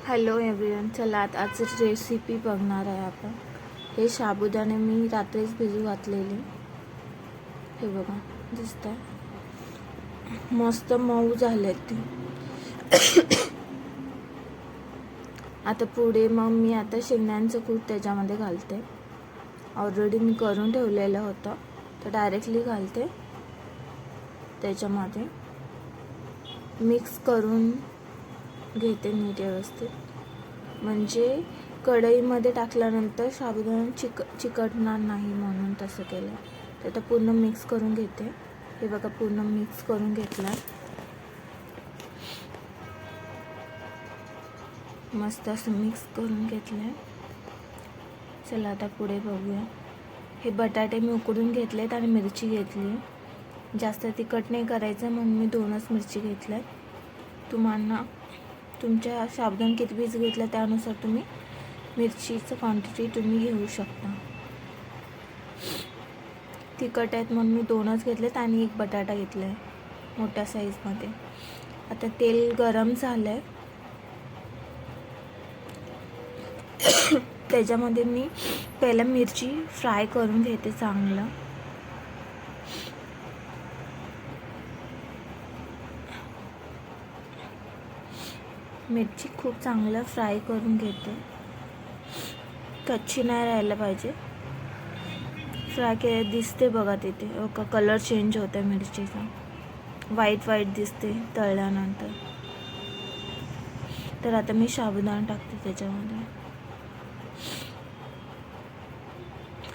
Hello everyone, चला आज recipe बघणार आहे आपण। हे साबुदाणे मी रात्रीच भिजू घातलेले, हे बघा दिसतंय, मस्त मऊ झाले ते। आता पुढे मग मी आता शेंगदाण्याचं कूट त्याच्यामध्ये घालते। ऑलरेडी मी करून ठेवलेलं होतं, तर डायरेक्टली घालते त्याच्यामध्ये, मिक्स करून घेते नीट व्यवस्थित, म्हणजे कढईमध्ये टाकल्यानंतर साबुदाणा चिकटणार नाही म्हणून तसं केलं। तर आता पूर्ण मिक्स करून घेते। हे बघा पूर्ण मिक्स करून घेतला, मस्त असं मिक्स करून घेतलंय। चला आता पुढे बघूया। हे बटाटे मी उकडून घेतलेत आणि मिरची घेतली, जास्त तिखट नाही करायचं म्हणून मी 2च मिरची घेतल्या। तुम्हाला तुमच्या साबुदाणा किती पीस घेतला त्यानुसार तुम्ही मिरचीचं क्वांटिटी तुम्ही घेऊ शकता। तिखट आहेत म्हणून मी 2च घेतलेत आणि एक बटाटा घेतला आहे मोठ्या साईजमध्ये। आता तेल गरम झालं आहे, त्याच्यामध्ये मी पहिला मिरची फ्राय करून घेते चांगलं। मिरची खूप चांगलं फ्राय करून घेते, कच्ची नाही राहायला पाहिजे। फ्राय केले दिसते बघा तिथे कलर चेंज होत आहे मिरचीचा, व्हाईट दिसते तळल्यानंतर। तर आता मी साबुदाणा टाकते त्याच्यामध्ये,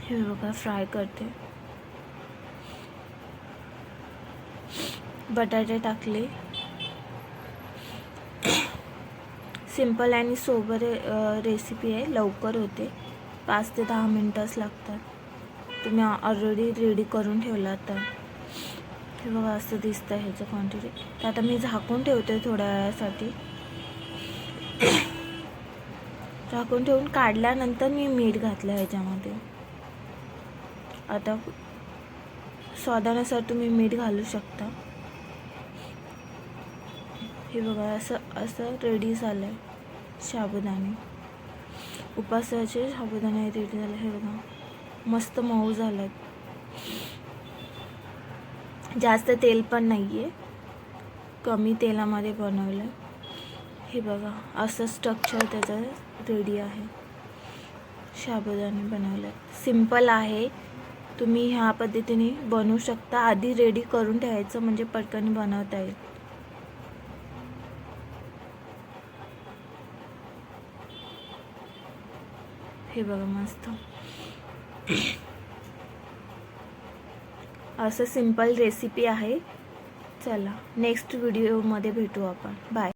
हे बघा फ्राय करते। बटाटे टाकले, सिंपल आणि सोबर रेसिपी आहे, लवकर होते, 5 ते 10 मिनिटच लागतात। तुम्ही ऑलरेडी रेडी करून ठेवला तर। हे बघा असं दिसतं ह्याचं क्वांटिटी। तर आता मी झाकून ठेवते थोड्या वेळासाठी, झाकून ठेवून काढल्यानंतर मी मीठ घातलं ह्याच्यामध्ये। आता स्वादानुसार तुम्ही मीठ घालू शकता। हे बघा असं रेडी झालं आहे साबुदाणे, उपासाचे साबुदाणे रेडी झाले। हे बघा मस्त मऊ झालं, जास्त तेल पण नाही आहे, कमी तेलामध्ये बनवलं। हे बघा असं स्ट्रक्चर त्याचं रेडी आहे, साबुदाणे बनवलं। सिंपल आहे, तुम्ही ह्या पद्धतीने बनवू शकता। आधी रेडी करून ठेवायचं म्हणजे पटकन बनवता येईल। हे बघा मस्त असं सिंपल रेसिपी आहे। चला नेक्स्ट व्हिडिओमध्ये भेटू आपण, बाय।